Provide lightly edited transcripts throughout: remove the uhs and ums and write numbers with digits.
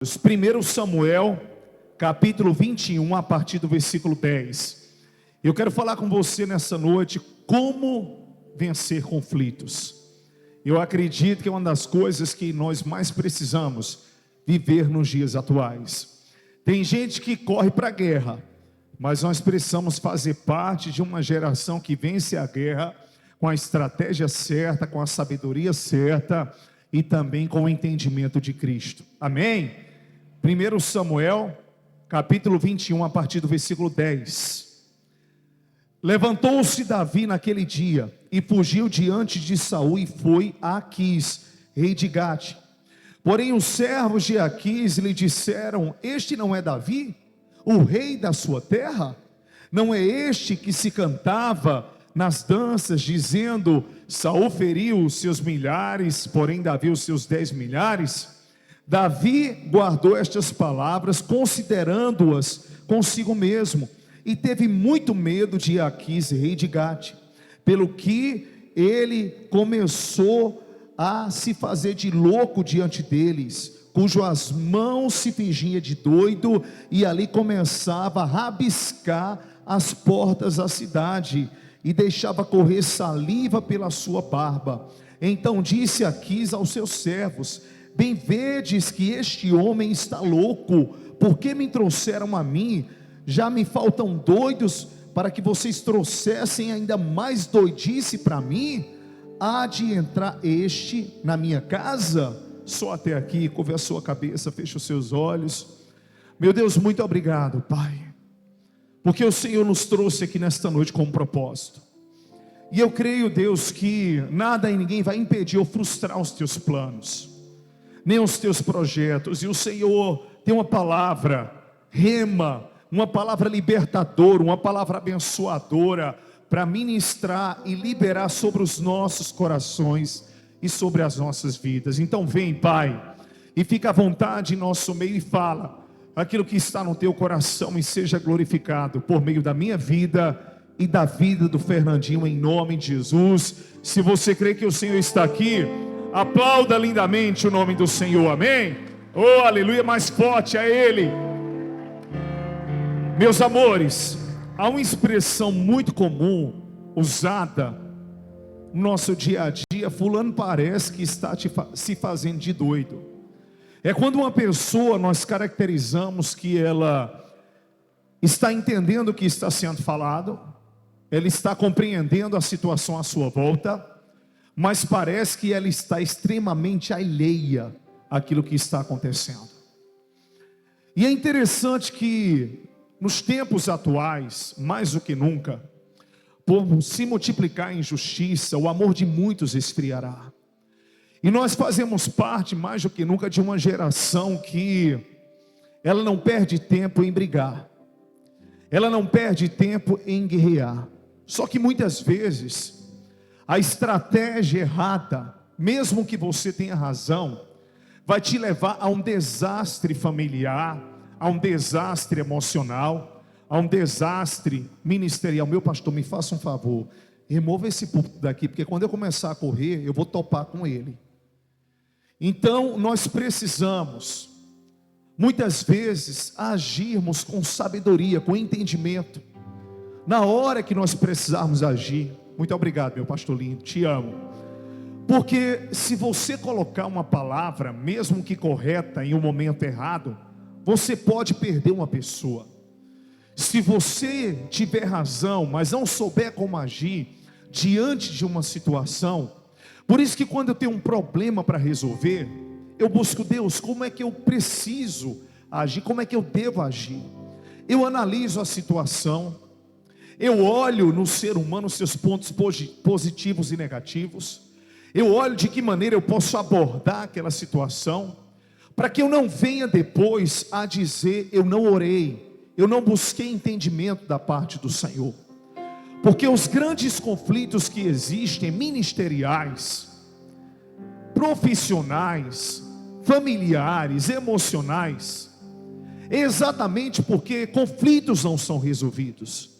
1 Samuel, capítulo 21, a partir do versículo 10. Eu quero falar com você nessa noite como vencer conflitos. Eu acredito que é uma das coisas que nós mais precisamos viver nos dias atuais. Tem gente que corre para a guerra, mas nós precisamos fazer parte de uma geração que vence a guerra com a estratégia certa, com a sabedoria certa e também com o entendimento de Cristo. Amém? 1 Samuel, capítulo 21, a partir do versículo 10. Levantou-se Davi naquele dia e fugiu diante de Saul e foi a Aquis, rei de Gate. Porém os servos de Aquis lhe disseram: este não é Davi, o rei da sua terra? Não é este que se cantava nas danças, dizendo: Saul feriu os seus milhares, porém Davi os seus 10 milhares? Davi guardou estas palavras, considerando-as consigo mesmo, e teve muito medo de Aquis, rei de Gate, pelo que ele começou a se fazer de louco diante deles, cujas mãos se fingia de doido, e ali começava a rabiscar as portas da cidade, e deixava correr saliva pela sua barba. Então disse Aquis aos seus servos: bem vedes que este homem está louco, porque me trouxeram a mim? Já me faltam doidos para que vocês trouxessem ainda mais doidice para mim? Há de entrar este na minha casa? Só até aqui. Curva a sua cabeça, feche os seus olhos. Meu Deus, muito obrigado, Pai, porque o Senhor nos trouxe aqui nesta noite com um propósito. E eu creio, Deus, que nada e ninguém vai impedir ou frustrar os teus planos, nem os teus projetos. E o Senhor tem uma palavra rema, uma palavra libertadora, uma palavra abençoadora para ministrar e liberar sobre os nossos corações e sobre as nossas vidas. Então vem, Pai, e fica à vontade em nosso meio e fala aquilo que está no teu coração, e seja glorificado por meio da minha vida e da vida do Fernandinho, em nome de Jesus. Se você crê que o Senhor está aqui, aplauda lindamente o nome do Senhor, amém? Oh, aleluia, mais forte a Ele. Meus amores, há uma expressão muito comum, usada no nosso dia a dia: fulano parece que está se fazendo de doido. É quando uma pessoa, nós caracterizamos que ela está entendendo o que está sendo falado, ela está compreendendo a situação à sua volta, mas parece que ela está extremamente alheia àquilo que está acontecendo. E é interessante que nos tempos atuais, mais do que nunca, por se multiplicar a injustiça, o amor de muitos esfriará. E nós fazemos parte, mais do que nunca, de uma geração que ela não perde tempo em brigar, ela não perde tempo em guerrear. Só que muitas vezes a estratégia errada, mesmo que você tenha razão, vai te levar a um desastre familiar, a um desastre emocional, a um desastre ministerial. Meu pastor, me faça um favor, remova esse púlpito daqui, porque quando eu começar a correr, eu vou topar com ele. Então nós precisamos, muitas vezes, agirmos com sabedoria, com entendimento, na hora que nós precisarmos agir. Muito obrigado, meu pastor lindo, te amo. Porque se você colocar uma palavra, mesmo que correta, em um momento errado, você pode perder uma pessoa. Se você tiver razão, mas não souber como agir diante de uma situação, por isso que quando eu tenho um problema para resolver, eu busco Deus, como é que eu preciso agir, como é que eu devo agir. Eu analiso a situação, eu olho no ser humano os seus pontos positivos e negativos, eu olho de que maneira eu posso abordar aquela situação, para que eu não venha depois a dizer: eu não orei, eu não busquei entendimento da parte do Senhor. Porque os grandes conflitos que existem, ministeriais, profissionais, familiares, emocionais, é exatamente porque conflitos não são resolvidos.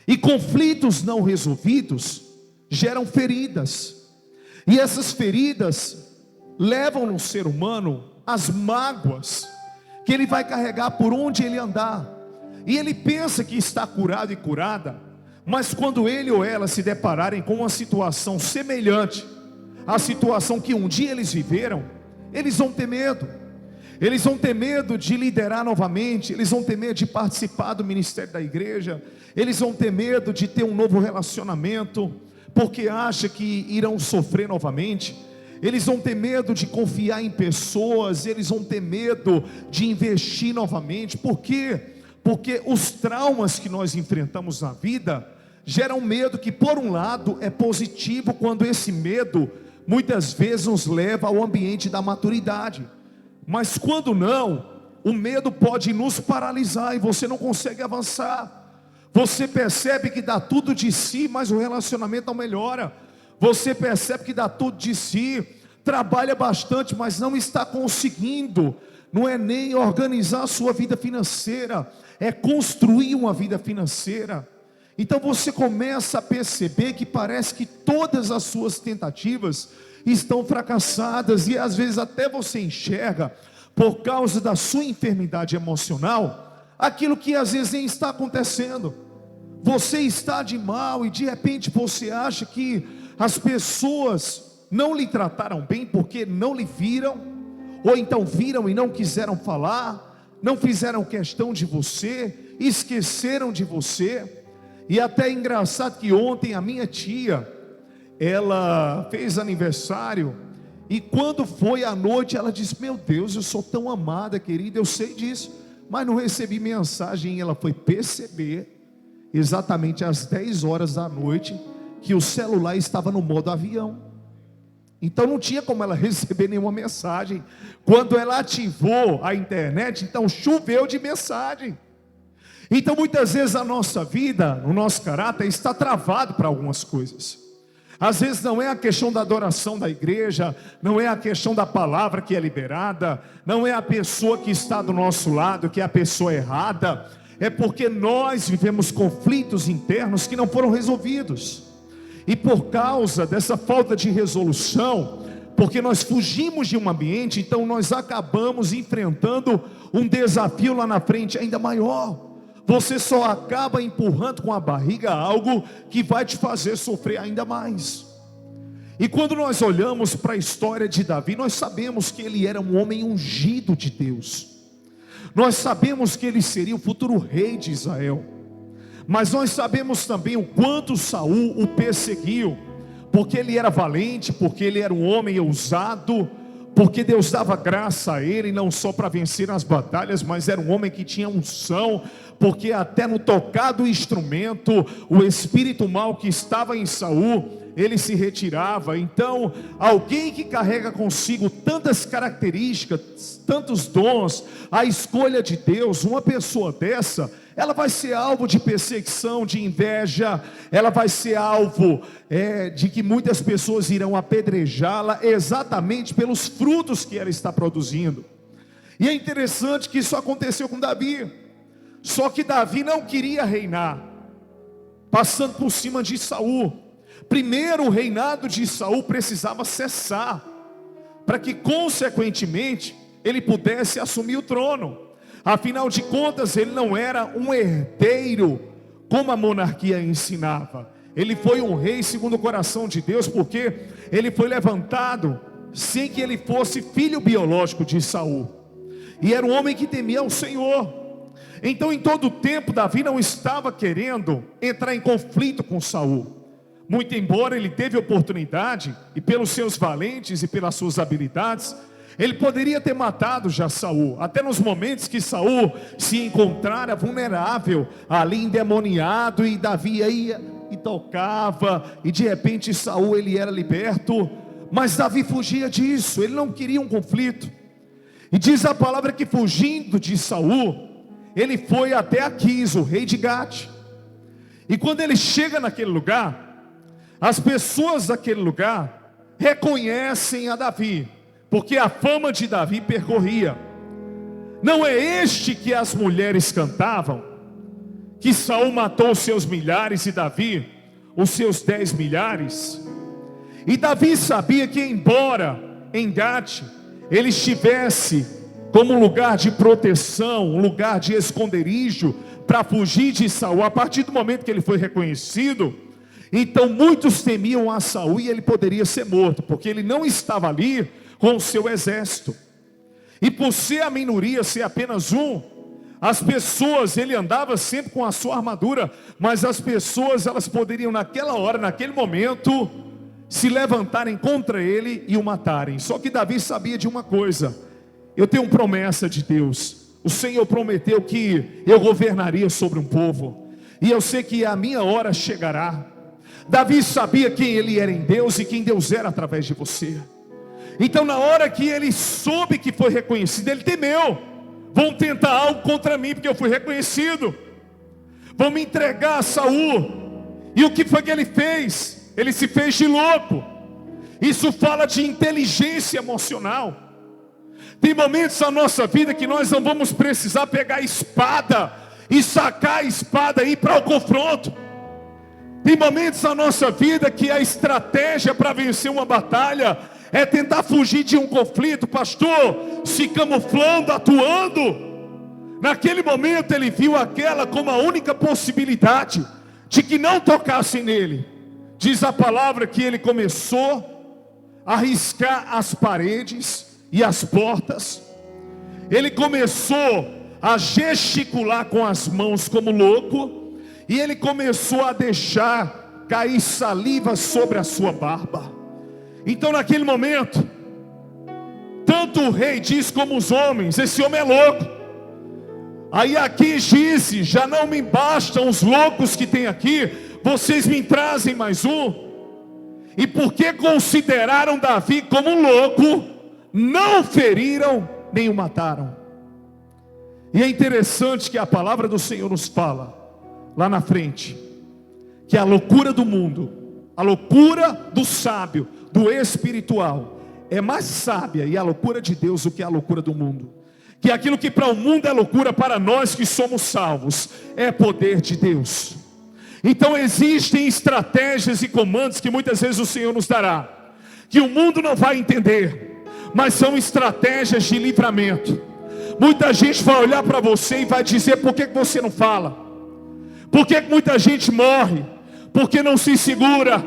E conflitos não resolvidos geram feridas. E essas feridas levam no ser humano as mágoas, que ele vai carregar por onde ele andar. E ele pensa que está curado e curada, mas quando ele ou ela se depararem com uma situação semelhante à situação que um dia eles viveram, eles vão ter medo. Eles vão ter medo de liderar novamente, eles vão ter medo de participar do ministério da igreja, eles vão ter medo de ter um novo relacionamento, porque acham que irão sofrer novamente. Eles vão ter medo de confiar em pessoas, eles vão ter medo de investir novamente. Por quê? Porque os traumas que nós enfrentamos na vida geram medo que, por um lado, é positivo, quando esse medo muitas vezes nos leva ao ambiente da maturidade. Mas quando não, o medo pode nos paralisar e você não consegue avançar. Você percebe que dá tudo de si, mas o relacionamento não melhora. Você percebe que dá tudo de si, trabalha bastante, mas não está conseguindo. Não é nem organizar a sua vida financeira, é construir uma vida financeira. Então você começa a perceber que parece que todas as suas tentativas estão fracassadas, e às vezes até você enxerga, por causa da sua enfermidade emocional, aquilo que às vezes nem está acontecendo. Você está de mal e de repente você acha que as pessoas não lhe trataram bem porque não lhe viram, ou então viram e não quiseram falar, não fizeram questão de você, esqueceram de você. E até é engraçado que ontem a minha tia, ela fez aniversário, e quando foi à noite ela disse: meu Deus, eu sou tão amada, querida, eu sei disso, mas não recebi mensagem. E ela foi perceber exatamente às 10 horas da noite que o celular estava no modo avião. Então não tinha como ela receber nenhuma mensagem. Quando ela ativou a internet, então choveu de mensagem. Então muitas vezes a nossa vida, o nosso caráter está travado para algumas coisas. Às vezes não é a questão da adoração da igreja, não é a questão da palavra que é liberada, não é a pessoa que está do nosso lado que é a pessoa errada, é porque nós vivemos conflitos internos que não foram resolvidos. E por causa dessa falta de resolução, porque nós fugimos de um ambiente, então nós acabamos enfrentando um desafio lá na frente ainda maior. Você só acaba empurrando com a barriga algo que vai te fazer sofrer ainda mais. E quando nós olhamos para a história de Davi, nós sabemos que ele era um homem ungido de Deus. Nós sabemos que ele seria o futuro rei de Israel. Mas nós sabemos também o quanto Saul o perseguiu, porque ele era valente, porque ele era um homem ousado, porque Deus dava graça a ele, não só para vencer as batalhas, mas era um homem que tinha unção, porque até no tocar do instrumento, o espírito mau que estava em Saul, ele se retirava. Então, alguém que carrega consigo tantas características, tantos dons, a escolha de Deus, uma pessoa dessa, ela vai ser alvo de perseguição, de inveja, ela vai ser alvo de que muitas pessoas irão apedrejá-la, exatamente pelos frutos que ela está produzindo. E é interessante que isso aconteceu com Davi. Só que Davi não queria reinar passando por cima de Saul. Primeiro, o reinado de Saul precisava cessar, para que consequentemente ele pudesse assumir o trono. Afinal de contas, ele não era um herdeiro como a monarquia ensinava. Ele foi um rei segundo o coração de Deus, porque ele foi levantado sem que ele fosse filho biológico de Saul. E era um homem que temia o Senhor. Então, em todo o tempo, Davi não estava querendo entrar em conflito com Saul. Muito embora ele teve oportunidade, e pelos seus valentes e pelas suas habilidades, ele poderia ter matado já Saul, até nos momentos que Saul se encontrara vulnerável, ali endemoniado, e Davi ia e tocava, e de repente Saul ele era liberto. Mas Davi fugia disso, ele não queria um conflito. E diz a palavra que, fugindo de Saul, ele foi até Aquis, o rei de Gate. E quando ele chega naquele lugar, as pessoas daquele lugar reconhecem a Davi, porque a fama de Davi percorria. Não é este que as mulheres cantavam, que Saul matou os seus milhares e Davi os seus 10 milhares? E Davi sabia que, embora em Gate ele estivesse como um lugar de proteção, um lugar de esconderijo, para fugir de Saul. A partir do momento que ele foi reconhecido, então muitos temiam a Saul e ele poderia ser morto, porque ele não estava ali com o seu exército. E por ser a minoria, ser apenas um, as pessoas, ele andava sempre com a sua armadura, mas as pessoas, elas poderiam naquela hora, naquele momento, se levantarem contra ele e o matarem. Só que Davi sabia de uma coisa: eu tenho promessa de Deus. O Senhor prometeu que eu governaria sobre um povo, e eu sei que a minha hora chegará. Davi sabia quem ele era em Deus e quem Deus era através de você. Então na hora que ele soube que foi reconhecido, ele temeu. Vão tentar algo contra mim porque eu fui reconhecido. Vão me entregar a Saul. E o que foi que ele fez? Ele se fez de louco. Isso fala de inteligência emocional. Tem momentos na nossa vida que nós não vamos precisar pegar a espada e sacar a espada e ir para o confronto. Tem momentos na nossa vida que a estratégia para vencer uma batalha é tentar fugir de um conflito, pastor, se camuflando, atuando. Naquele momento ele viu aquela como a única possibilidade de que não tocassem nele. Diz a palavra que ele começou a riscar as paredes e as portas. Ele começou a gesticular com as mãos como louco. E ele começou a deixar cair saliva sobre a sua barba. Então naquele momento, tanto o rei diz como os homens: esse homem é louco. Aí aqui disse: já não me bastam os loucos que tem aqui, vocês me trazem mais um. E porque consideraram Davi como um louco, não o feriram nem o mataram. E é interessante que a palavra do Senhor nos fala lá na frente, que a loucura do mundo, a loucura do sábio, do espiritual, é mais sábia, e a loucura de Deus do que a loucura do mundo. Que aquilo que para o mundo é loucura, para nós que somos salvos, é poder de Deus. Então existem estratégias e comandos que muitas vezes o Senhor nos dará, que o mundo não vai entender, mas são estratégias de livramento. Muita gente vai olhar para você e vai dizer: por que você não fala? Por que muita gente morre? Porque não se segura.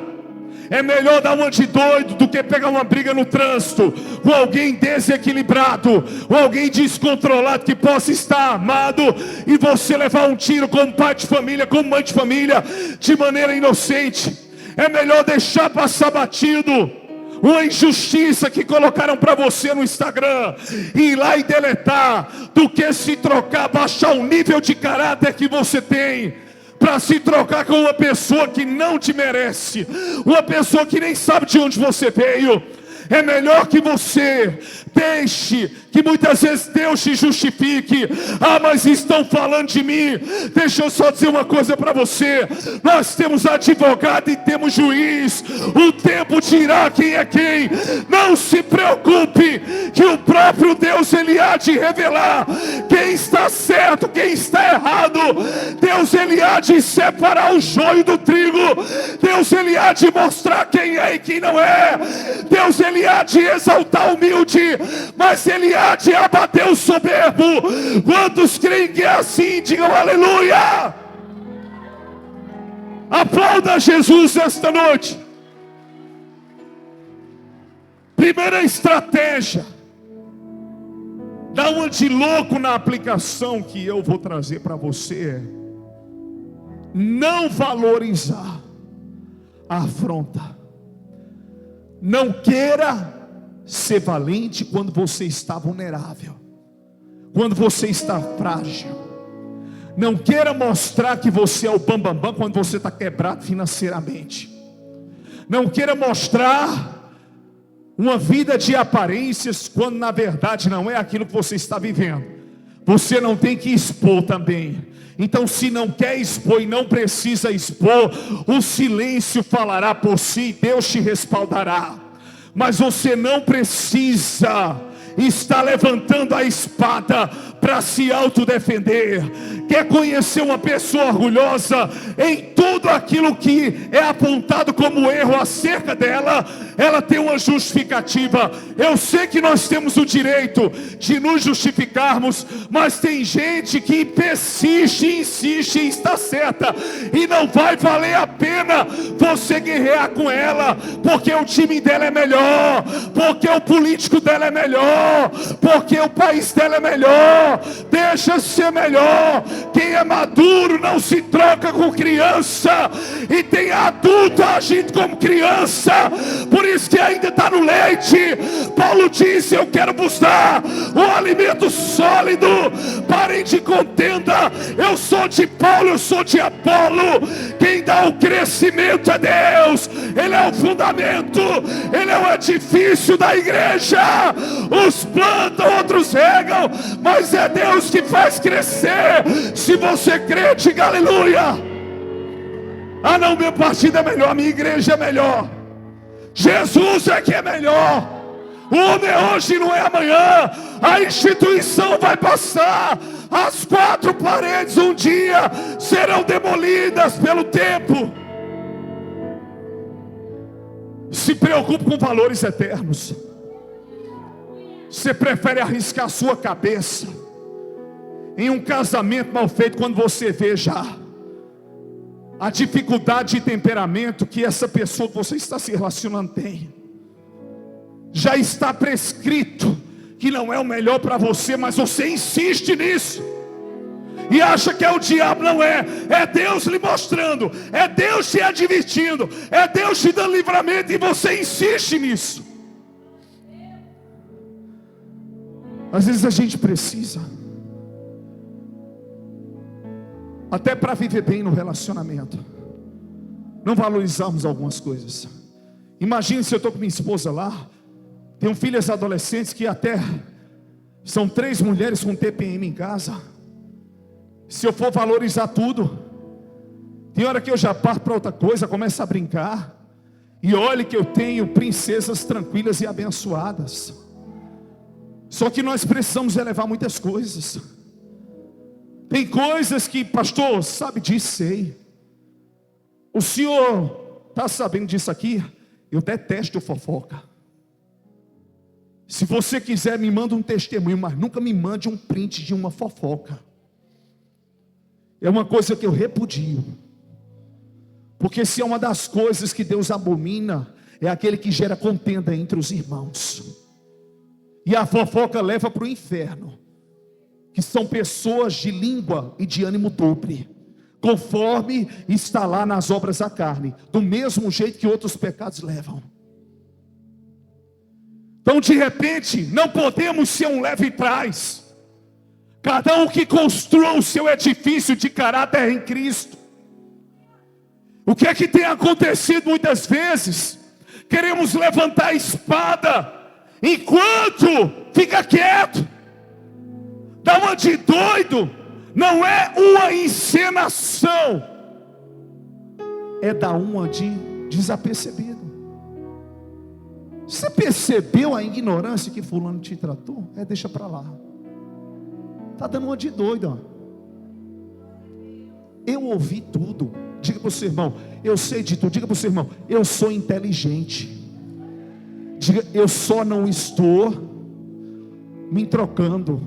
É melhor dar uma de doido do que pegar uma briga no trânsito com alguém desequilibrado, ou alguém descontrolado que possa estar armado, e você levar um tiro como pai de família, como mãe de família, de maneira inocente. É melhor deixar passar batido uma injustiça que colocaram para você no Instagram, e ir lá e deletar, do que se trocar, baixar o nível de caráter que você tem, para se trocar com uma pessoa que não te merece, uma pessoa que nem sabe de onde você veio. É melhor que você deixe que muitas vezes Deus te justifique. Ah, mas estão falando de mim. Deixa eu só dizer uma coisa para você: nós temos advogado e temos juiz. O tempo dirá quem é quem. Não se preocupe, que o próprio Deus, ele há de revelar quem está certo, quem está errado. Deus, ele há de separar o joio do trigo. Deus, ele há de mostrar quem é e quem não é. Deus, ele há de exaltar o humilde, mas ele há de abater o soberbo. Quantos creem que é assim? Digam aleluia. Aplauda Jesus esta noite. Primeira estratégia, dá uma de louco na aplicação que eu vou trazer para você: não valorizar a afronta. Não queira ser valente quando você está vulnerável, quando você está frágil. Não queira mostrar que você é o bambambam quando você está quebrado financeiramente. Não queira mostrar uma vida de aparências quando na verdade não é aquilo que você está vivendo. Você não tem que expor também. Então, se não quer expor e não precisa expor, o silêncio falará por si, Deus te respaldará. Mas você não precisa está levantando a espada para se autodefender. Quer conhecer uma pessoa orgulhosa? Em tudo aquilo que é apontado como erro acerca dela, ela tem uma justificativa. Eu sei que nós temos o direito de nos justificarmos, mas tem gente que persiste e insiste em estar certa, e não vai valer a pena você guerrear com ela, porque o time dela é melhor, porque o político dela é melhor, porque o país dela é melhor. Deixa ser melhor. Quem é maduro não se troca com criança, e tem adulto agindo como criança, por isso que ainda está no leite. Paulo disse: eu quero buscar o alimento sólido. Parem de contenda. Eu sou de Paulo, eu sou de Apolo. Quem dá o crescimento é Deus. Ele é o fundamento, Ele é o edifício da igreja. Uns plantam, outros regam, mas é Deus que faz crescer. Se você crê, diga aleluia. Ah não, meu partido é melhor, minha igreja é melhor. Jesus é que é melhor. O homem é hoje, não é amanhã. A instituição vai passar. As quatro paredes um dia serão demolidas pelo tempo. Se preocupe com valores eternos. Você prefere arriscar a sua cabeça em um casamento mal feito, quando você vê já a dificuldade de temperamento que essa pessoa que você está se relacionando tem. Já está prescrito que não é o melhor para você, mas você insiste nisso e acha que é o diabo. Não é, é Deus lhe mostrando, é Deus te advertindo, é Deus te dando livramento, e você insiste nisso. Às vezes a gente precisa, até para viver bem no relacionamento, não valorizarmos algumas coisas. Imagine se eu estou com minha esposa lá, tenho filhas adolescentes que até são 3 mulheres com TPM em casa. Se eu for valorizar tudo, tem hora que eu já parto para outra coisa, começo a brincar, e olhe que eu tenho princesas tranquilas e abençoadas. Só que nós precisamos elevar muitas coisas. Tem coisas que, pastor, sabe disso, sei. O senhor está sabendo disso aqui? Eu detesto fofoca. Se você quiser, me manda um testemunho, mas nunca me mande um print de uma fofoca. É uma coisa que eu repudio. Porque se é uma das coisas que Deus abomina, é aquele que gera contenda entre os irmãos. E a fofoca leva para o inferno, que são pessoas de língua e de ânimo dobre, conforme está lá nas obras da carne, do mesmo jeito que outros pecados levam. Então, de repente, não podemos ser um leve trás. Cada um que construa o seu edifício de caráter em Cristo. O que é que tem acontecido muitas vezes? Queremos levantar a espada, enquanto fica quieto. Dá uma de doido. Não é uma encenação, é dar uma de desapercebido. Você percebeu a ignorância que fulano te tratou? Deixa para lá. Está dando uma de doido, ó. Eu ouvi tudo. Diga para o seu irmão: eu sei de tudo. Diga para o seu irmão: eu sou inteligente. Diga: eu só não estou me trocando.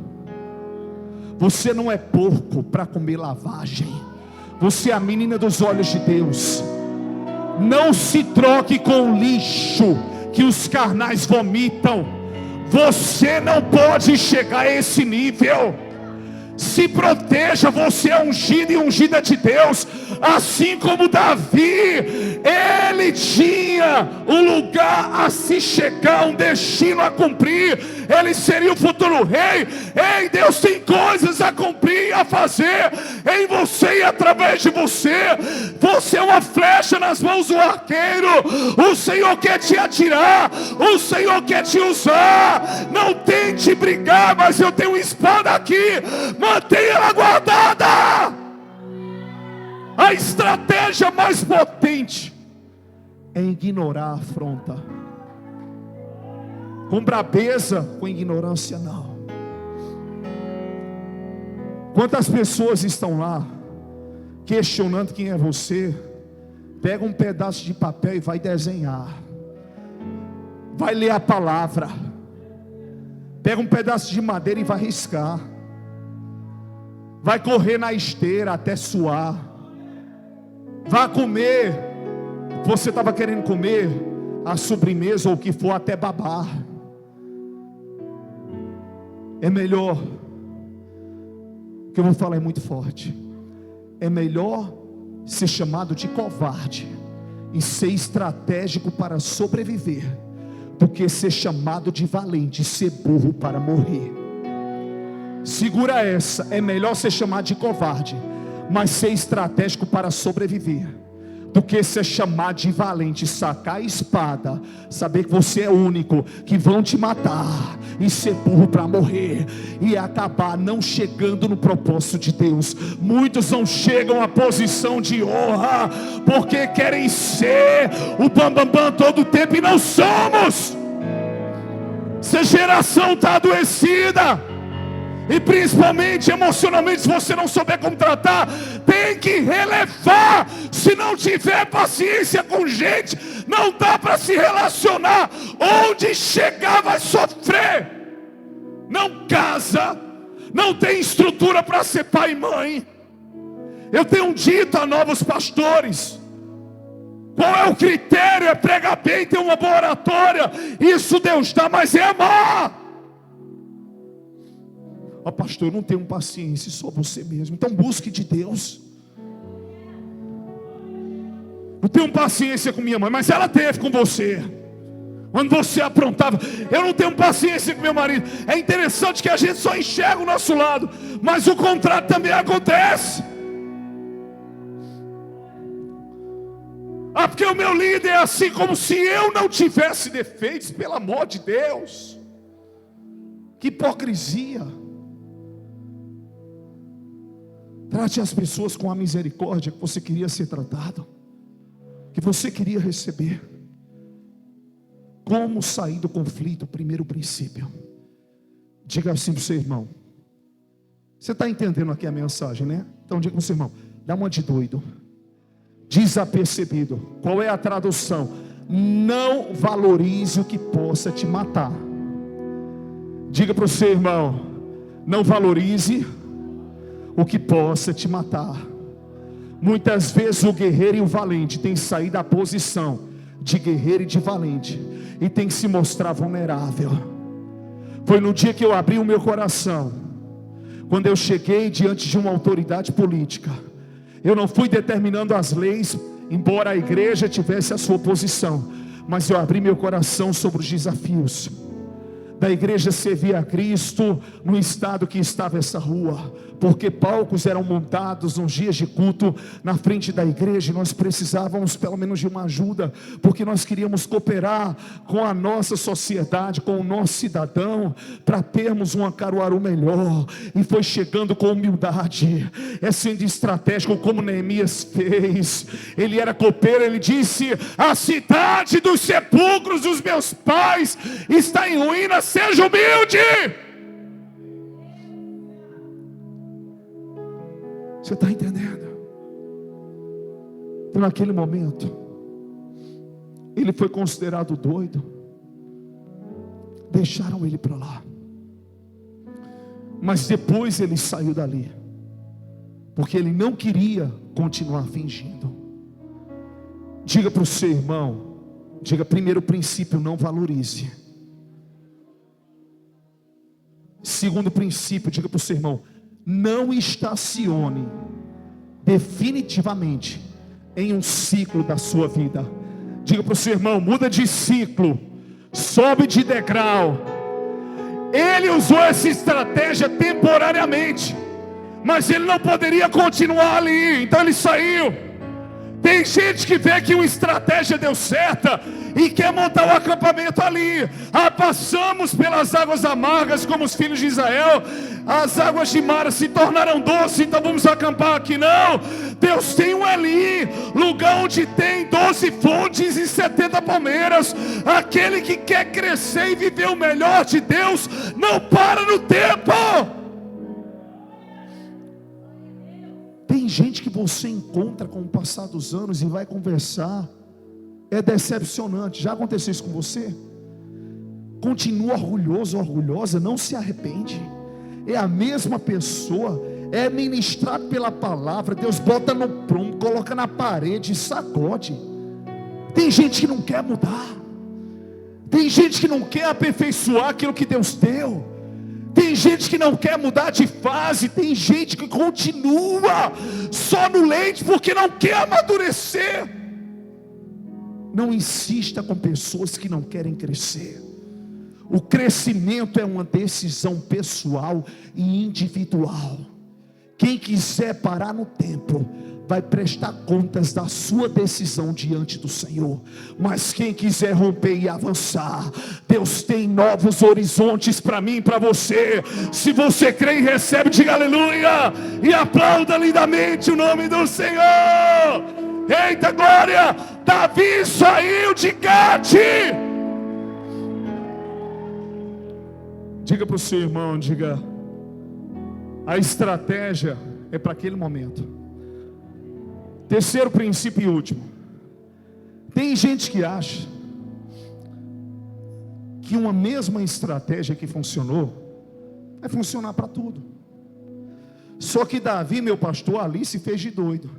Você não é porco para comer lavagem. Você é a menina dos olhos de Deus. Não se troque com lixo que os carnais vomitam. Você não pode chegar a esse nível. Se proteja, você é ungido e ungida de Deus. Assim como Davi, ele tinha um lugar a se chegar, um destino a cumprir. Ele seria o futuro rei. Ei, Deus tem coisas a cumprir, a fazer em você e através de você. Você é uma flecha nas mãos do arqueiro. O Senhor quer te atirar, o Senhor quer te usar. Não tente brigar, mas eu tenho uma espada aqui. Mantenha ela guardada. A estratégia mais potente é ignorar a afronta. Com brabeza, com ignorância não. Quantas pessoas estão lá questionando quem é você? Pega um pedaço de papel e vai desenhar. Vai ler a palavra. Pega um pedaço de madeira e vai riscar. Vai correr na esteira até suar. Vai comer o que você estava querendo comer, a sobremesa ou o que for, até babar. É melhor, o que eu vou falar é muito forte. É melhor ser chamado de covarde e ser estratégico para sobreviver, do que ser chamado de valente e ser burro para morrer. Segura essa. É melhor ser chamado de covarde, mas ser estratégico para sobreviver, do que ser chamado de valente, sacar a espada, saber que você é único, que vão te matar, e ser burro para morrer, e acabar não chegando no propósito de Deus. Muitos não chegam à posição de honra, porque querem ser o bambambam todo o tempo, e não somos. Essa geração está adoecida, e principalmente emocionalmente. Se você não souber como tratar, tem que relevar. Se não tiver paciência com gente, não dá para se relacionar. Onde chegar vai sofrer. Não casa, não tem estrutura para ser pai e mãe. Eu tenho dito a novos pastores: qual é o critério? É pregar bem, ter uma boa oratória. Isso Deus dá, mas é amar. Ó, pastor, eu não tenho paciência, só você mesmo. Então busque de Deus. Não tenho paciência com minha mãe, mas ela teve com você, quando você aprontava. Eu não tenho paciência com meu marido. É interessante que a gente só enxerga o nosso lado, mas o contrário também acontece. Ah, porque o meu líder é assim, como se eu não tivesse defeitos. Pelo amor de Deus, que hipocrisia. Trate as pessoas com a misericórdia que você queria ser tratado, que você queria receber. Como sair do conflito? Primeiro princípio. Diga assim para o seu irmão. Você está entendendo aqui a mensagem, né? Então diga para o seu irmão: dá uma de doido, desapercebido. Qual é a tradução? Não valorize o que possa te matar. Diga para o seu irmão: não valorize o que possa te matar. Muitas vezes o guerreiro e o valente tem que sair da posição de guerreiro e de valente, e tem que se mostrar vulnerável. Foi no dia que eu abri o meu coração, quando eu cheguei diante de uma autoridade política. Eu não fui determinando as leis, embora a igreja tivesse a sua posição, mas eu abri meu coração sobre os desafios da igreja servir a Cristo no estado que estava essa rua, porque palcos eram montados nos dias de culto na frente da igreja, e nós precisávamos pelo menos de uma ajuda, porque nós queríamos cooperar com a nossa sociedade, com o nosso cidadão, para termos uma Caruaru melhor. E foi chegando com humildade, sendo estratégico, como Neemias fez. Ele era copeiro, ele disse: a cidade dos sepulcros dos meus pais está em ruínas, seja humilde. Você está entendendo? Então, naquele momento, ele foi considerado doido. Deixaram ele para lá. Mas depois ele saiu dali, porque ele não queria continuar fingindo. Diga para o seu irmão, diga: primeiro princípio, não valorize. Segundo princípio, diga para o seu irmão: não estacione definitivamente em um ciclo da sua vida. Diga para o seu irmão: muda de ciclo, sobe de degrau. Ele usou essa estratégia temporariamente, mas ele não poderia continuar ali, então ele saiu. Tem gente que vê que uma estratégia deu certa e quer montar um acampamento ali. Ah, passamos pelas águas amargas como os filhos de Israel, as águas de Mara se tornaram doces, então vamos acampar aqui. Não, Deus tem um ali, lugar onde tem 12 fontes e 70 palmeiras. Aquele que quer crescer e viver o melhor de Deus não para no tempo. Tem gente que você encontra com o passar dos anos e vai conversar, é decepcionante. Já aconteceu isso com você? Continua orgulhoso, orgulhosa, não se arrepende. É a mesma pessoa, é ministrado pela palavra. Deus bota no prumo, coloca na parede, sacode. Tem gente que não quer mudar. Tem gente que não quer aperfeiçoar aquilo que Deus deu. Tem gente que não quer mudar de fase. Tem gente que continua só no leite porque não quer amadurecer. Não insista com pessoas que não querem crescer. O crescimento é uma decisão pessoal e individual. Quem quiser parar no tempo vai prestar contas da sua decisão diante do Senhor. Mas quem quiser romper e avançar, Deus tem novos horizontes para mim e para você. Se você crê e recebe, diga aleluia e aplauda lindamente o nome do Senhor. Eita glória! Davi saiu de Gate. Diga para o seu irmão, diga: a estratégia é para aquele momento. Terceiro princípio e último. Tem gente que acha que uma mesma estratégia que funcionou vai funcionar para tudo. Só que Davi, meu pastor, ali se fez de doido.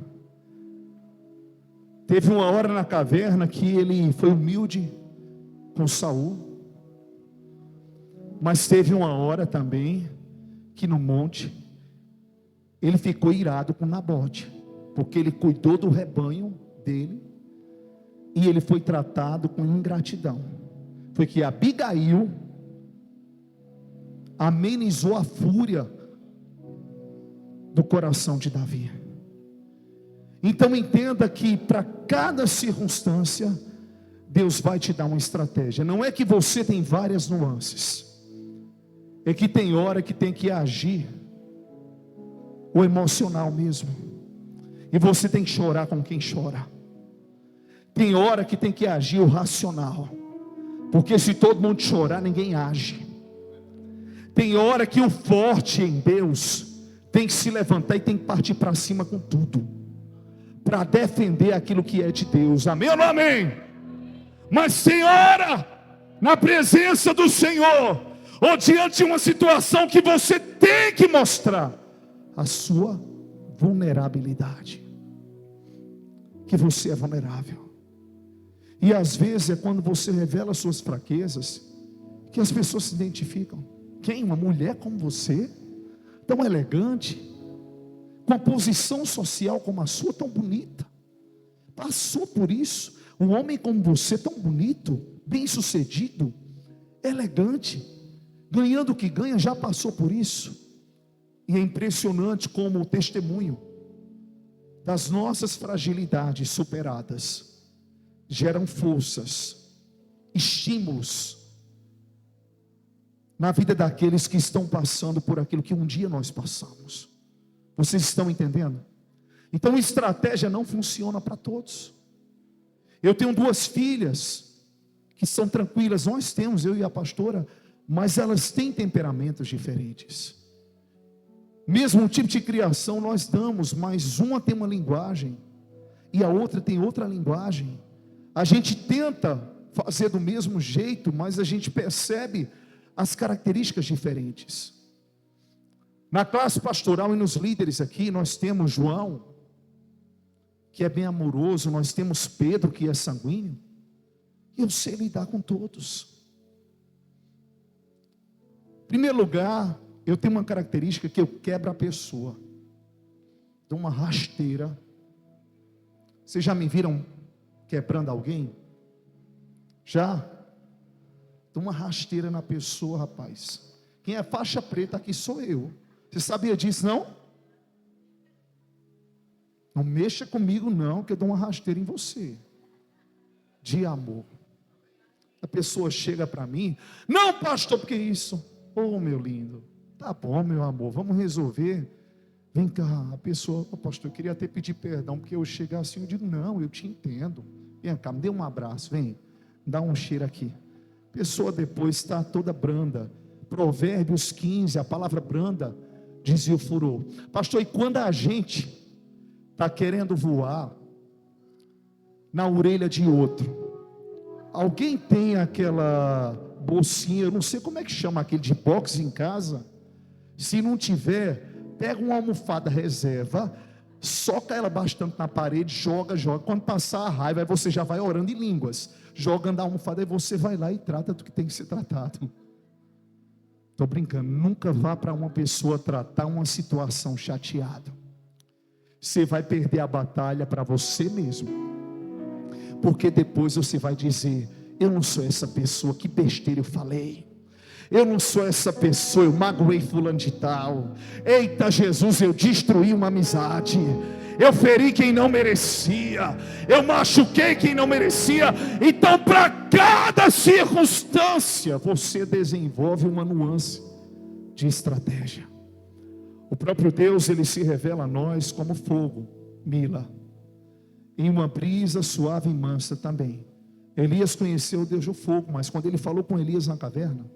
Teve uma hora na caverna que ele foi humilde com Saul. Mas teve uma hora também que no monte ele ficou irado com Nabote, porque ele cuidou do rebanho dele e ele foi tratado com ingratidão. Foi que Abigail amenizou a fúria do coração de Davi. Então entenda que para cada circunstância Deus vai te dar uma estratégia. Não é que você tem várias nuances, é que tem hora que tem que agir o emocional mesmo. E você tem que chorar com quem chora. Tem hora que tem que agir o racional. Porque se todo mundo chorar, ninguém age. Tem hora que o forte em Deus tem que se levantar e tem que partir para cima com tudo, para defender aquilo que é de Deus. Amém ou não amém? Mas tem hora na presença do Senhor, ou diante de uma situação que você tem que mostrar a sua vulnerabilidade, que você é vulnerável. E às vezes é quando você revela suas fraquezas que as pessoas se identificam. Quem? Uma mulher como você, tão elegante, com a posição social como a sua, tão bonita, passou por isso. Um homem como você, tão bonito, bem sucedido, elegante, ganhando o que ganha, já passou por isso. E é impressionante como o testemunho das nossas fragilidades superadas geram forças, estímulos na vida daqueles que estão passando por aquilo que um dia nós passamos. Vocês estão entendendo? Então estratégia não funciona para todos. Eu tenho 2 filhas que são tranquilas, nós temos, eu e a pastora, mas elas têm temperamentos diferentes. Mesmo tipo de criação nós damos, mas uma tem uma linguagem e a outra tem outra linguagem. A gente tenta fazer do mesmo jeito, mas a gente percebe as características diferentes. Na classe pastoral e nos líderes aqui, nós temos João, que é bem amoroso, nós temos Pedro, que é sanguíneo, e eu sei lidar com todos. Em primeiro lugar, eu tenho uma característica que eu quebro a pessoa, dou uma rasteira. Vocês já me viram quebrando alguém? Já? Dou uma rasteira na pessoa, rapaz. Quem é faixa preta aqui sou eu. Você sabia disso, não? Não mexa comigo não, que eu dou uma rasteira em você, de amor. A pessoa chega para mim: não, pastor, porque isso? Oh, meu lindo, tá bom, meu amor, vamos resolver. Vem cá, a pessoa: oh, pastor, eu queria até pedir perdão, porque eu chegar assim, eu digo: não, eu te entendo. Vem cá, me dê um abraço, vem, dá um cheiro aqui. A pessoa depois está toda branda. Provérbios 15, a palavra branda desvia o furor. Pastor, e quando a gente está querendo voar na orelha de outro. Alguém tem aquela bolsinha, eu não sei como é que chama aquele de boxe em casa? Se não tiver, pega uma almofada reserva, soca ela bastante na parede, joga. Quando passar a raiva, aí você já vai orando em línguas, jogando a almofada, e você vai lá e trata do que tem que ser tratado. Estou brincando, nunca vá para uma pessoa tratar uma situação chateada. Você vai perder a batalha para você mesmo, porque depois você vai dizer: eu não sou essa pessoa, que besteira eu falei. Eu não sou essa pessoa, eu magoei fulano de tal. Eita Jesus, eu destruí uma amizade. Eu feri quem não merecia. Eu machuquei quem não merecia. Então, para cada circunstância, você desenvolve uma nuance de estratégia. O próprio Deus, Ele se revela a nós como fogo, Mila, em uma brisa suave e mansa também. Elias conheceu o Deus do fogo, mas quando ele falou com Elias na caverna,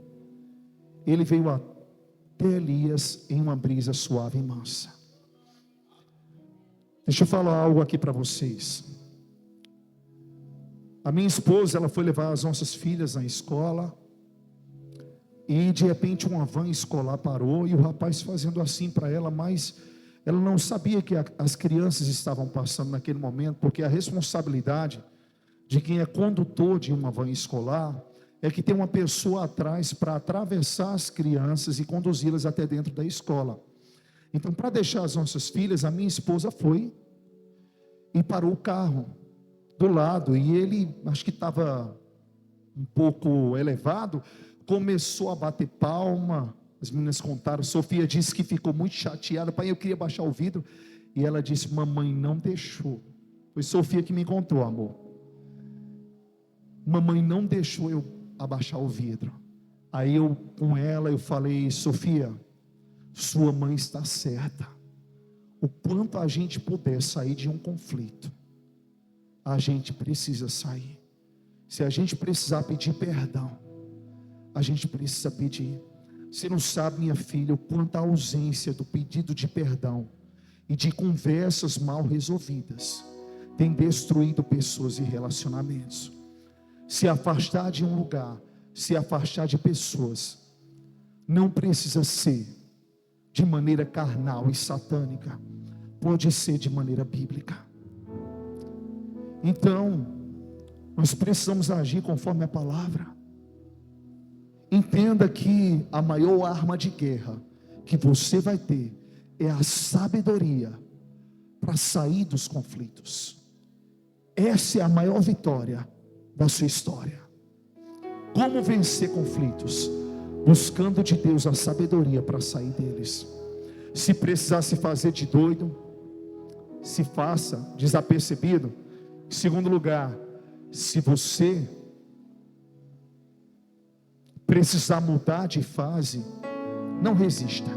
ele veio até Elias em uma brisa suave e mansa. Deixa eu falar algo aqui para vocês. A minha esposa, ela foi levar as nossas filhas na escola, e de repente uma van escolar parou, e o rapaz fazendo assim para ela, mas ela não sabia que as crianças estavam passando naquele momento, porque a responsabilidade de quem é condutor de uma van escolar é que tem uma pessoa atrás para atravessar as crianças e conduzi-las até dentro da escola. Então, para deixar as nossas filhas, a minha esposa foi e parou o carro do lado, e ele, acho que estava um pouco elevado, começou a bater palma. As meninas contaram, Sofia disse que ficou muito chateada: pai, eu queria baixar o vidro, e ela disse: mamãe não deixou. Foi Sofia que me contou, amor. Mamãe não deixou eu abaixar o vidro. Aí eu, com ela, eu falei: Sofia, sua mãe está certa. O quanto a gente puder sair de um conflito, a gente precisa sair. Se a gente precisar pedir perdão, a gente precisa pedir. Você não sabe, minha filha, o quanto a ausência do pedido de perdão e de conversas mal resolvidas tem destruído pessoas e relacionamentos. Se afastar de um lugar, se afastar de pessoas, não precisa ser de maneira carnal e satânica, pode ser de maneira bíblica. Então, nós precisamos agir conforme a palavra. Entenda que a maior arma de guerra que você vai ter é a sabedoria para sair dos conflitos. Essa é a maior vitória da sua história. Como vencer conflitos? Buscando de Deus a sabedoria para sair deles. Se precisar se fazer de doido, se faça desapercebido. Em segundo lugar, se você precisar mudar de fase, não resista.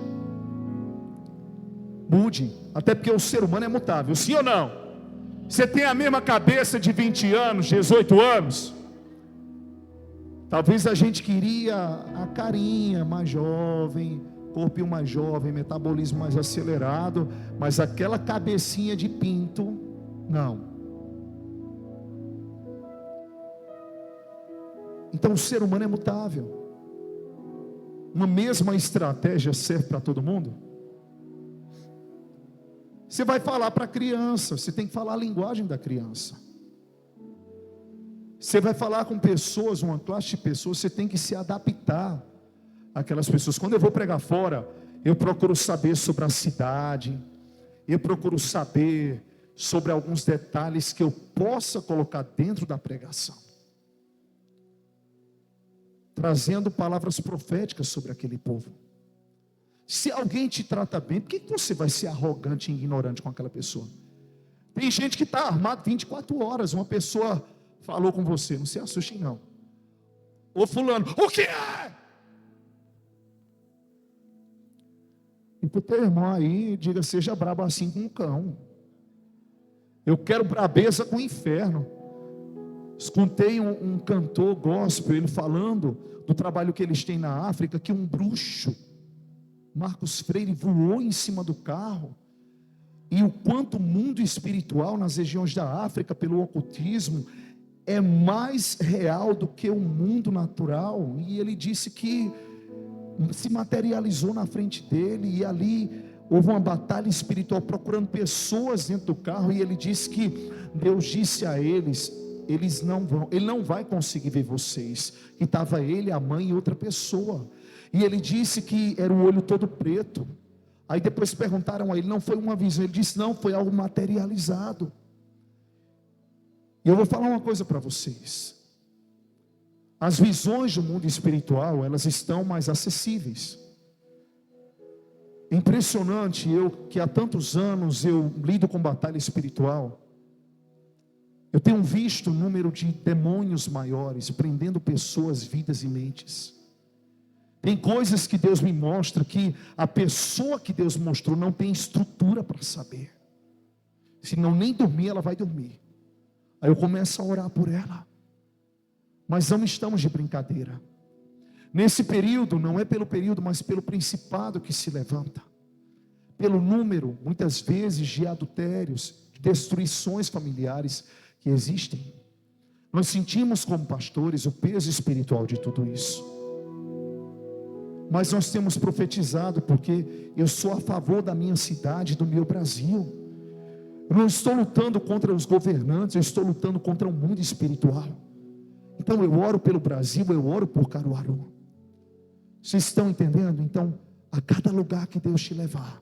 Mude, até porque o ser humano é mutável, sim ou não? Você tem a mesma cabeça de 20 anos, 18 anos? Talvez a gente queria a carinha mais jovem, corpinho mais jovem, metabolismo mais acelerado, mas aquela cabecinha de pinto, não. Então o ser humano é mutável. Uma mesma estratégia serve para todo mundo? Você vai falar para a criança, você tem que falar a linguagem da criança. Você vai falar com pessoas, uma classe de pessoas, você tem que se adaptar àquelas pessoas. Quando eu vou pregar fora, eu procuro saber sobre a cidade, eu procuro saber sobre alguns detalhes que eu possa colocar dentro da pregação, trazendo palavras proféticas sobre aquele povo. Se alguém te trata bem, por que você vai ser arrogante e ignorante com aquela pessoa? Tem gente que está armado 24 horas. Uma pessoa falou com você, não se assuste não. Ô fulano, o que é? E para o teu irmão aí, diga: seja brabo assim com um cão. Eu quero brabeza com o inferno. Escutei um cantor gospel, ele falando do trabalho que eles têm na África, que um bruxo, Marcos Freire, voou em cima do carro. e o quanto o mundo espiritual nas regiões da África, pelo ocultismo, é mais real do que o mundo natural. E ele disse que se materializou na frente dele, e ali houve uma batalha espiritual procurando pessoas dentro do carro, e ele disse que Deus disse a eles: ele não vai conseguir ver vocês. E estava ele, a mãe e outra pessoa, e ele disse que era o olho todo preto. Aí depois perguntaram a ele: não foi uma visão? Ele disse: não, foi algo materializado. E eu vou falar uma coisa para vocês: as visões do mundo espiritual, elas estão mais acessíveis. Impressionante, eu que há tantos anos eu lido com batalha espiritual, eu tenho visto o número de demônios maiores prendendo pessoas, vidas e mentes. Tem coisas que Deus me mostra que a pessoa que Deus mostrou não tem estrutura para saber. Se não nem dormir, ela vai dormir. Aí eu começo a orar por ela. Mas não estamos de brincadeira. Nesse período, não é pelo período, mas pelo principado que se levanta. Pelo número, muitas vezes, de adultérios, de destruições familiares que existem. Nós sentimos como pastores o peso espiritual de tudo isso. Mas nós temos profetizado, porque eu sou a favor da minha cidade, do meu Brasil. Eu não estou lutando contra os governantes, eu estou lutando contra o mundo espiritual. Então eu oro pelo Brasil, eu oro por Caruaru. Vocês estão entendendo? Então, a cada lugar que Deus te levar,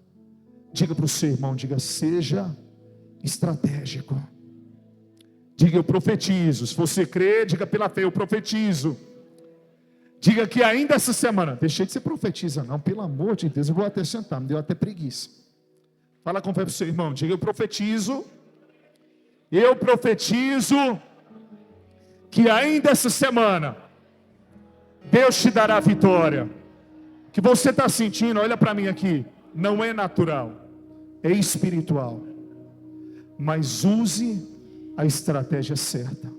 diga para o seu irmão, diga: seja estratégico. Diga: eu profetizo. Se você crê, diga: pela fé eu profetizo. Diga que ainda essa semana, deixei de ser profetiza não, pelo amor de Deus, eu vou até sentar, me deu até preguiça. Fala com fé para o seu irmão, diga: eu profetizo que ainda essa semana Deus te dará vitória. O que você está sentindo, olha para mim aqui, não é natural, é espiritual. Mas use a estratégia certa.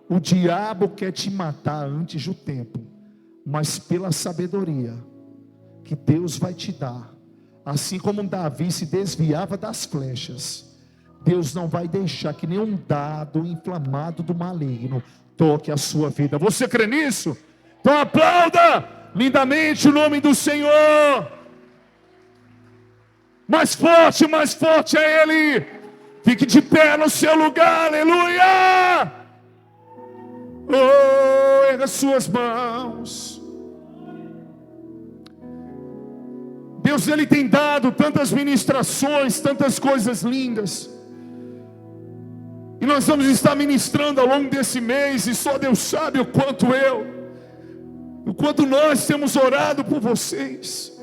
O diabo quer te matar antes do tempo, mas pela sabedoria que Deus vai te dar, assim como Davi se desviava das flechas, Deus não vai deixar que nenhum dardo inflamado do maligno toque a sua vida. Você crê nisso? Então aplauda lindamente o nome do Senhor. Mais forte é Ele. Fique de pé no seu lugar, aleluia. Oh, erga suas mãos. Deus, Ele tem dado tantas ministrações, tantas coisas lindas. E nós vamos estar ministrando ao longo desse mês, e só Deus sabe o quanto nós temos orado por vocês.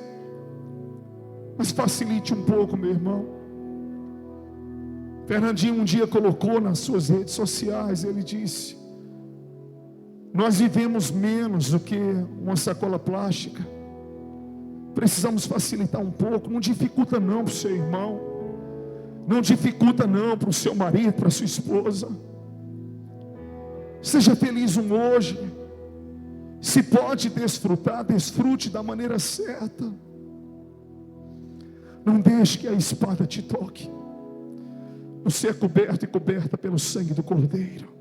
Mas facilite um pouco, meu irmão. Fernandinho um dia colocou nas suas redes sociais, ele disse: nós vivemos menos do que uma sacola plástica. Precisamos facilitar um pouco. Não dificulta não para o seu irmão, não dificulta não para o seu marido, para a sua esposa. Seja feliz hoje. Se pode desfrutar, desfrute da maneira certa. Não deixe que a espada te toque. Você é coberto e coberta pelo sangue do Cordeiro.